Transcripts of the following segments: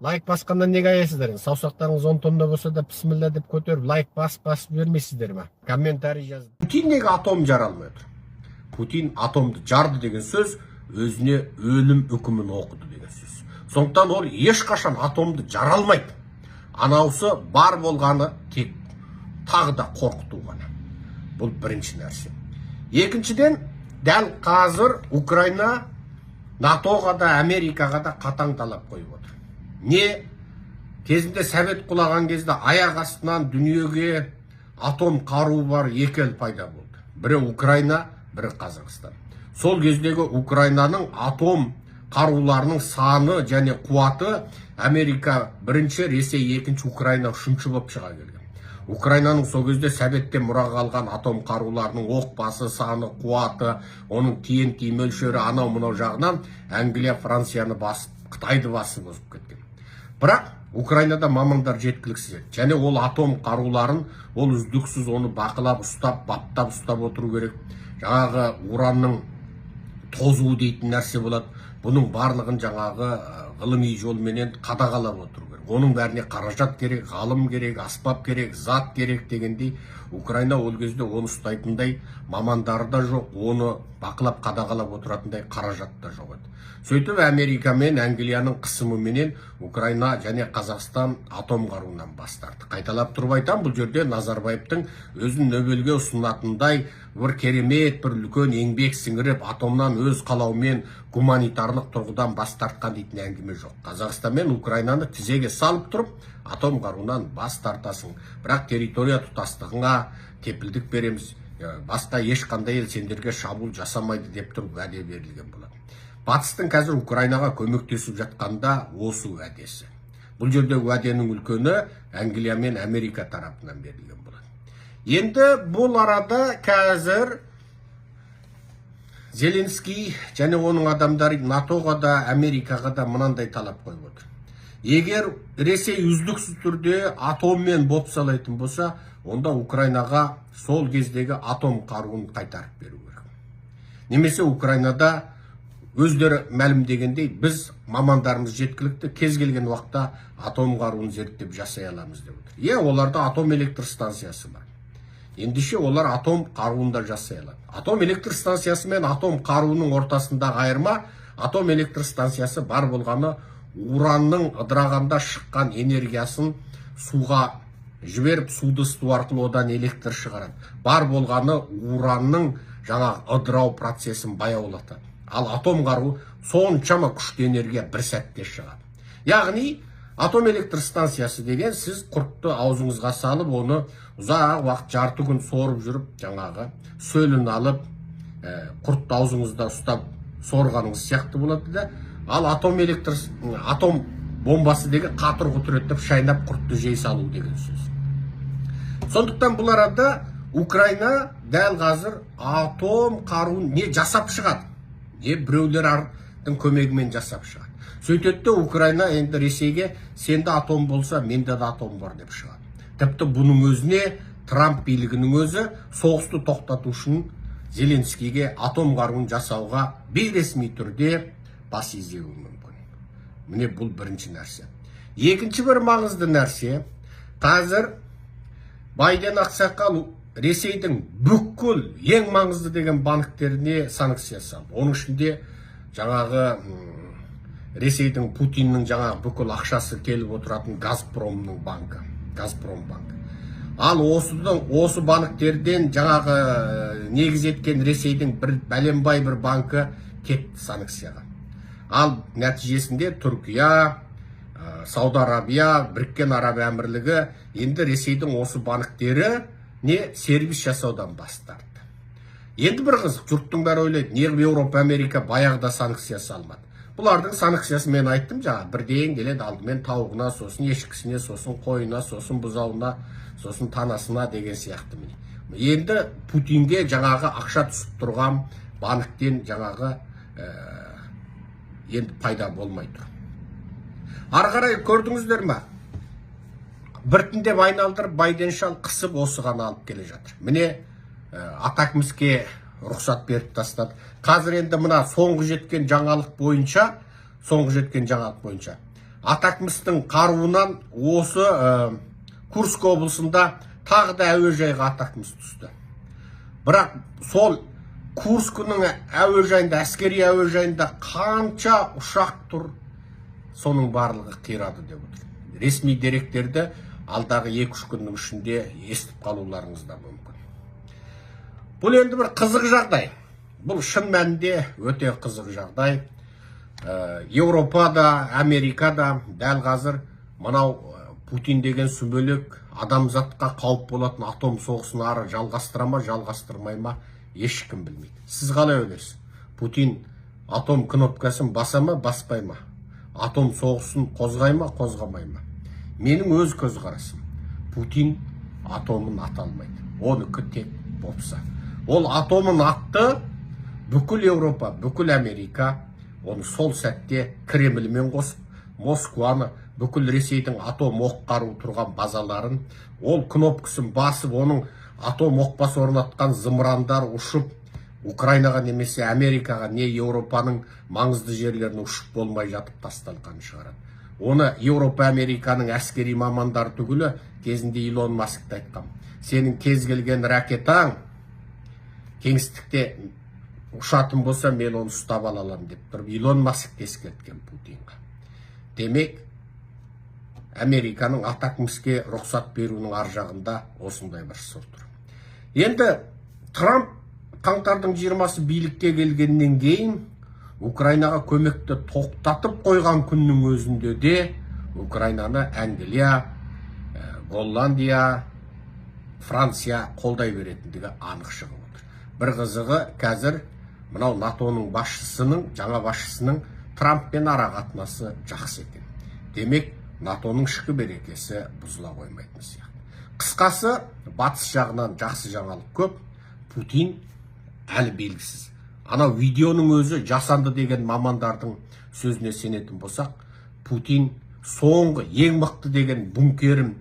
Лайк басқаннан неге аясыздар? Саусақтарыңыз 10 тонна болса да бісміллә деп көтеріп, лайк басып бермейсіздер ма? Комментарий жазып. Путин неге атом жара алмай отыр? Путин атомды жарды деген сөз өзіне өлім үкімін оқыды деген сөз. Сондықтан ол ешқашан атомды жара алмайды. Анаусы бар болғаны тек тағы да қорқыту ғана. Бұл бірінші нәрсе. Екіншіден, дәл қазір Украина НАТОға да, Америкаға да қатаң талап қойып отыр. Не кезінде Совет құлаған кезде аяқ астынан дүниеге атом қаруы бар екі ел пайда болды. Бірі Украина, бірі Қазақстан. Сол кездегі Украинаның атом қаруларының саны және қуаты Америка бірінші, Ресей екінші, Украина үшінші болып шыға келген. Украинаның сол кезде Советтен мұраға алған атом қаруларының оқпасы, саны, қуаты, оның TNT мөлшері анау-мынау жағынан Англия, Францияны басып, Қытайды басып озып кеткен. Бірақ Украинада мамандар жеткіліксіз. Және ол атом қаруларын, ол үздіксіз оны бақылап ұстап, баптап ұстап отыру керек. Жаңағы уранның тозуы дейтін нәрсе болады. Бұның барлығын жаңағы ғылыми жолменен қадағалап отыру керек. Оның бәріне қаражат керек, ғалым керек, аспап керек, зат керек дегендей. Украина ол кезде оны ұстайтындай мамандары да жоқ, оны бақылап қадағалап отыратындай қаражат та жоқ еді. Сөйтіп Америка мен Англияның қысымыменен Украина және Қазақстан атом қаруынан бас тартты. Қайталап тұрып айтам, бұл жерде Назарбаевтың өзін Нобельге ұсынатындай бір керемет, бір үлкен еңбек сіңіріп, атомнан өз қалауымен гуманитарлық тұрғыдан бас тартқан дейтін әңгіме жоқ. Қазақстан мен Украинаны тізеге салып тұрып, атом қаруынан бас тартасың. Бірақ территория тұтастығыңа кепілдік береміз. Басқа ешқандай ел сендерге шабуыл жасамайды деп тұрып уәде берілген болады. Батыстың қазір Украинаға көмектесіп жатқанда осы уәдесі. Бұл жерде уәденің үлкені Англия мен Америка тарапынан берілген болады. Енді бұл арада қазір Зеленский және оның адамдары НАТОға да, Америкаға да мынандай талап қойып отыр. Егер Ресей үздіксіз түрде атоммен бопсалайтын болса, онда Украинаға сол кездегі атом қаруын қайтарып беру керек. Немесе Украинада өздері мәлімдегендей, біз мамандарымыз жеткілікті, кез келген уақытта атом қаруын зерттеп жасай аламыз деп отыр. Оларда атом электр станциясы бар. Ендеше олар атом қаруында жасай алады. Атом электр станциясы мен атом қаруының ортасындағы айырма, атом электр станциясы бар болғаны уранның ыдырағанда шыққан энергиясын суға жіберіп, суды ысыту арқылы одан электр шығарады. Бар болғаны уранның жаңа ыдырау процесін баяулатады. Ал атом қару соншама күшті энергия бір сәтте шығады. Яғни атом электр станциясы деген сіз құртты аузыңызға салып, оны ұзақ уақыт жарты күн сорып жүріп, жаңағы сөлін алып, құртты аузыңызда ұстап сорғаныңыз сияқты болады да. Ал атом бомбасы деген қатыр құтыреттіп шайнап құртты жей салу деген сөз. Сондықтан бұл арада Украина дәл қазір атом қаруын не жасап шығады, не біреулердің көмегімен жасап шығады. Сөйтетті Украина енді Ресейге сенде атом болса, менде де атом бар деп шығады. Тіпті бұның өзіне Трамп билігінің өзі соғысты тоқтату үшін Зеленскийге атом қаруын жасауға бейресми түрде бас изеуі мүмкін. Міне бұл бірінші нәрсе. Екінші бір маңызды нәрсе, қазір Байден ақсақал Ресейдің бүкіл ең маңызды деген банктеріне санкция салды. Оның ішінде жаңағы Ресейдің Путиннің жаңағы бүкіл ақшасы келіп отыратын Газпромның банкі, Газпром банк. Ал осы банктерден жаңағы негіз еткен Ресейдің бір бәленбай бір банкі кетті санкцияға. Ал нәтижесінде Түркия, Сауд Арабия, Біріккен Араб Әмірлігі енді Ресейдің осы банктері не сервис жасаудан бас тартты. Енді бір қызық, жұрттың бәрі ойлайды, неғып Еуропа, Америка баяғыда санкция салмады. Бұлардың санкциясы мен айттым жаңа, бірден келеді алдымен тауығына, сосын ешкісіне, сосын қойына, сосын бұзауына, сосын танасына деген сияқты. Енді Путинге жаңағы ақша түсіп тұрған банктен жаңағы енді пайда болмай тұр. Арғарай көрдіңіздер ма? Біртіндеп айналдырып Байден шал қысып осыған алып келе жатыр. Міне атакміске рұқсат беріп тастады. Қазір енді мына соңғы жеткен жаңалық бойынша атакмыстың қаруынан осы Курск облысында тағы да әуежайға атакмыс түсті. Бірақ сол Курскінің әуежайында, әскери әуежайында қанша ұшақ тұр, соның барлығы қирады деп отыр. Ресми деректерді алдағы 2-3 күннің ішінде естіп қалуларыңыз да мүмкін. Бұл енді бір қызық жағдай. Бұл шын мәнінде өте қызық жағдай. Еуропада, Америкада дәл қазір мынау Путин деген сүмелек адамзатқа қауіп болатын атом соғысын ары жалғастыра ма, жалғастырмай ма, ешкім білмейді. Сіз қалай ойлайсыз? Путин атом кнопкасын баса ма, баспай ма? Атом соғысын қозғай ма, қозғамай ма? Менің өз көзқарасым. Путин атомын ата алмайды. Оныкі тек бопса. Ол атомын атты, бүкіл Еуропа, бүкіл Америка оны сол сәтте Кремльмен қосып, Москваны, бүкіл Ресейдің атом оқ қару тұрған базаларын, ол кнопкасын басып, оның атом оқпасы орнатқан зымырандар ұшып, Украинаға немесе Америкаға, не Еуропаның маңызды жерлеріне ұшып болмай жатып тасталған шығарады. Оны Еуропа, Американың әскери мамандар түгілі кезінде Илон Маскты айтқан. Сенің кез келген ракетаң кеңістікте ұшатын болса, мен оны ұстап алалам деп тұрып, Илон Маск ескерткен Путинға. Демек, Американың атакмыске рұқсат беруінің ар жағында осындай бір сыр тұр. Енді Трамп қаңтардың 20-сы билікке келгеннен кейін Украинаға көмекті тоқтатып қойған күннің өзінде де Украинаны Англия, Голландия, Франция қолдай беретіндігі анық шығып отыр. Бір қызығы, қазір мынау НАТОның басшысының, жаңа басшысының Трамппен ара қатынасы жақсы екен. Демек, НАТОның ішкі берекесі бұзыла қоймайтын сияқты. Қысқасы, батыс жағынан жақсы жаңалық көп, Путин әлі белгісіз. Анау видеоның өзі жасанды деген мамандардың сөзіне сенетін болсақ, Путин соңғы ең мықты деген бункерін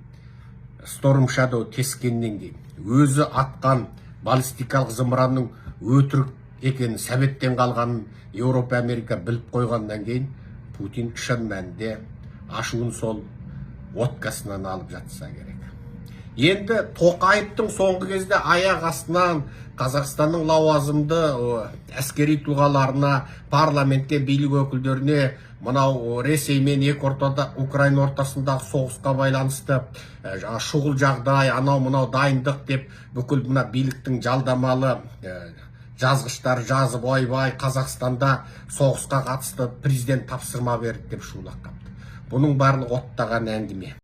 Storm Shadow тескеннен кейін, өзі атқан баллистикалық зымыранның өтірік екенін, сәбеттен қалғанын Еуропа, Америка біліп қойғаннан кейін, Путин шын мәнінде ашуын сол откасынан алып жатса керек. Енді Тоқаевтың соңғы кезде аяқ астынан Қазақстанның лауазымды әскери тұлғаларына, парламентке, билік өкілдеріне мынау Ресей мен Украина ортасындағы соғысқа байланысты шұғыл жағдай, анау мынау дайындық деп бүкіл мына биліктің жалдамалы жазғыштар жазып, ойбай, Қазақстанда соғысқа қатысты президент тапсырма берді деп шулап қапты. Бұның барлығы оттаған әңгіме.